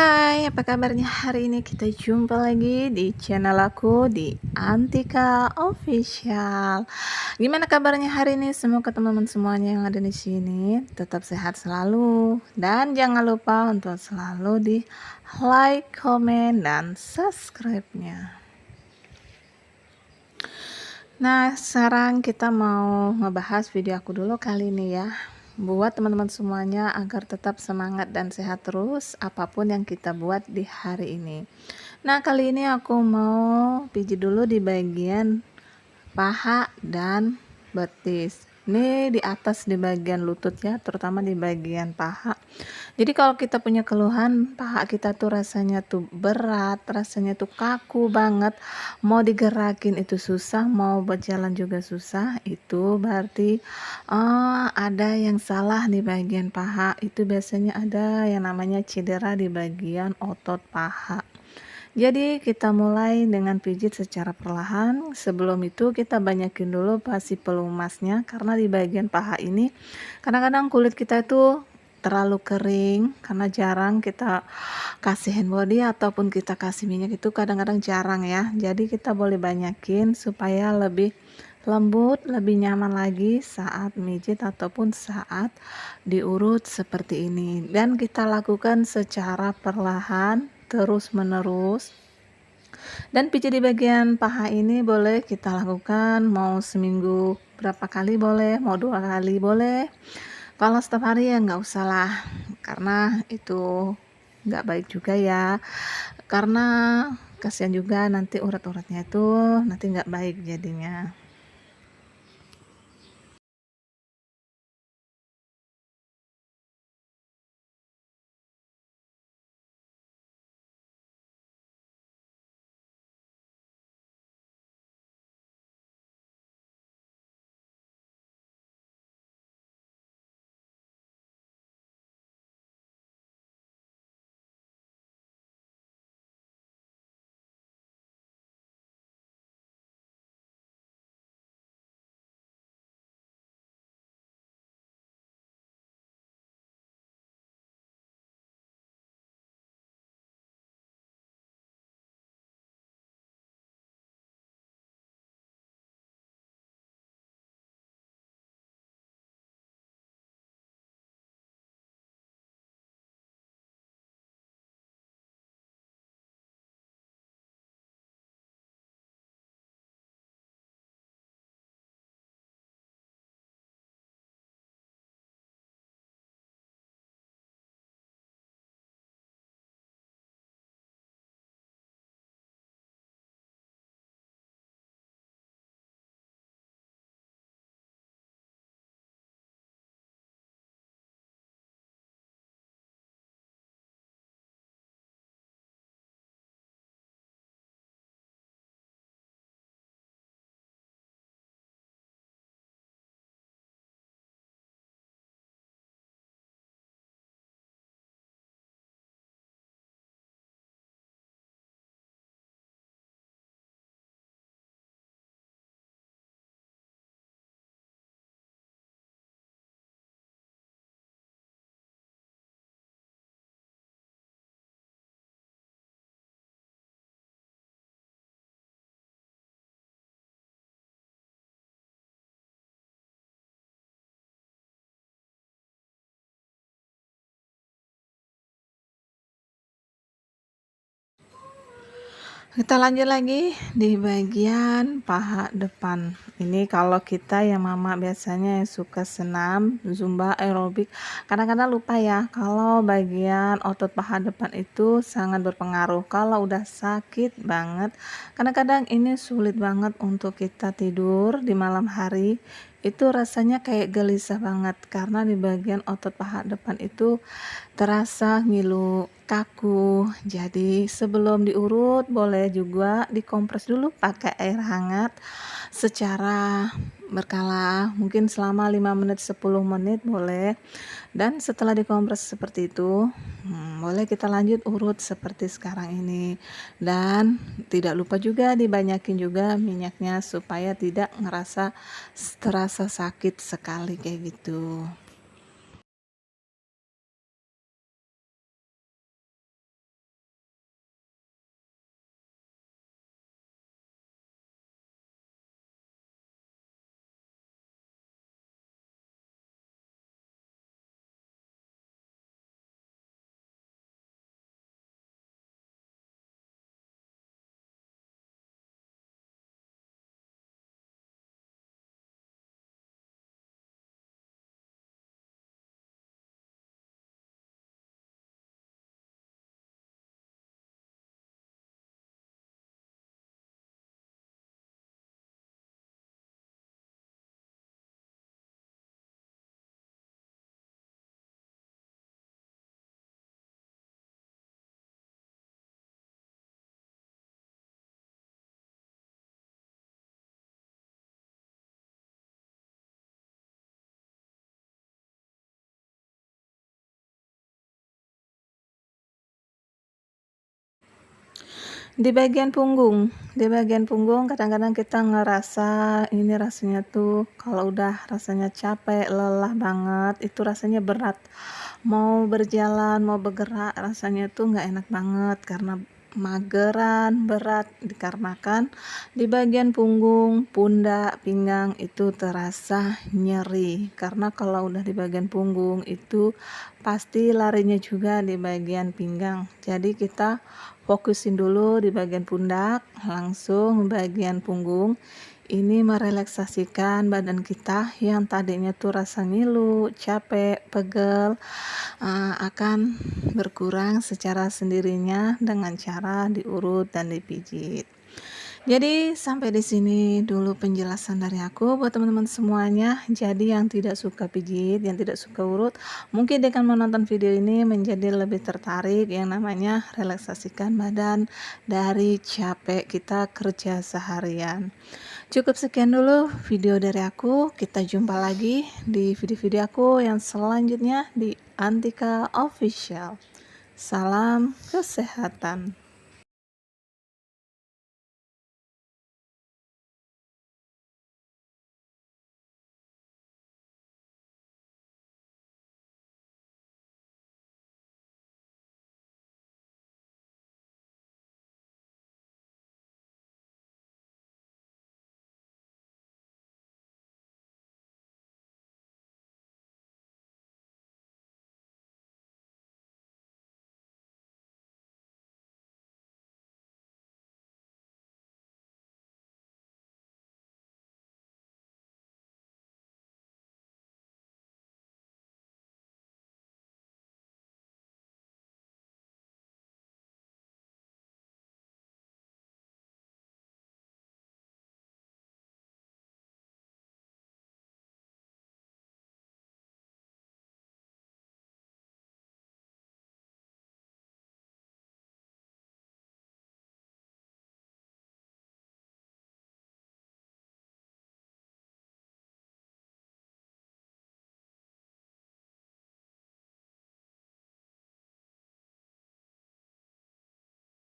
Hai, apa kabarnya hari ini? Kita jumpa lagi di channel aku di Antika Official. Gimana kabarnya hari ini? Semoga teman-teman semuanya yang ada di sini tetap sehat selalu dan jangan lupa untuk selalu di like, komen, dan subscribe-nya. Nah, sekarang kita mau ngebahas video aku dulu kali ini ya. Buat teman-teman semuanya agar tetap semangat dan sehat terus apapun yang kita buat di hari ini. Nah, kali ini aku mau pijit dulu di bagian paha dan betis. Ini di atas di bagian lutut ya, terutama di bagian paha. Jadi kalau kita punya keluhan paha kita tuh rasanya tuh berat, rasanya tuh kaku banget, mau digerakin itu susah, mau berjalan juga susah, itu berarti ada yang salah di bagian paha. Itu biasanya ada yang namanya cedera di bagian otot paha. Jadi kita mulai dengan pijit secara perlahan. Sebelum itu kita banyakin dulu pasti pelumasnya, karena di bagian paha ini kadang-kadang kulit kita itu terlalu kering karena jarang kita kasih hand body ataupun kita kasih minyak, itu kadang-kadang jarang ya. Jadi kita boleh banyakin supaya lebih lembut, lebih nyaman lagi saat mijit ataupun saat diurut seperti ini. Dan kita lakukan secara perlahan terus menerus. Dan pijat di bagian paha ini boleh kita lakukan mau seminggu berapa kali boleh, mau 2 kali boleh. Kalau setiap hari ya nggak usah lah, karena itu nggak baik juga ya, karena kasihan juga nanti urat-uratnya itu nanti nggak baik jadinya. Kita lanjut lagi di bagian paha depan. Ini kalau kita yang mama biasanya yang suka senam, zumba, aerobik, kadang-kadang lupa ya kalau bagian otot paha depan itu sangat berpengaruh. Kalau udah sakit banget, kadang-kadang ini sulit banget untuk kita tidur di malam hari. Itu rasanya kayak gelisah banget karena di bagian otot paha depan itu terasa ngilu, kaku. Jadi sebelum diurut boleh juga dikompres dulu pakai air hangat secara berkala, mungkin selama 5 menit 10 menit boleh. Dan setelah dikompres seperti itu, boleh kita lanjut urut seperti sekarang ini. Dan tidak lupa juga dibanyakin juga minyaknya supaya tidak ngerasa terasa sakit sekali kayak gitu. Di bagian punggung kadang-kadang kita ngerasa ini rasanya tuh kalau udah rasanya capek, lelah banget, itu rasanya berat. Mau berjalan, mau bergerak rasanya tuh nggak enak banget karena mageran, berat dikarenakan di bagian punggung, pundak, pinggang itu terasa nyeri. Karena kalau udah di bagian punggung itu pasti larinya juga di bagian pinggang. Jadi kita fokusin dulu di bagian pundak, langsung bagian punggung. Ini merelaksasikan badan kita yang tadinya tuh rasa ngilu, capek, pegel, akan berkurang secara sendirinya dengan cara diurut dan dipijit. Jadi sampai di sini dulu penjelasan dari aku buat teman-teman semuanya. Jadi yang tidak suka pijit, yang tidak suka urut, mungkin dengan menonton video ini menjadi lebih tertarik yang namanya relaksasikan badan dari capek kita kerja seharian. Cukup sekian dulu video dari aku. Kita jumpa lagi di video-video aku yang selanjutnya di Antika Official. Salam kesehatan.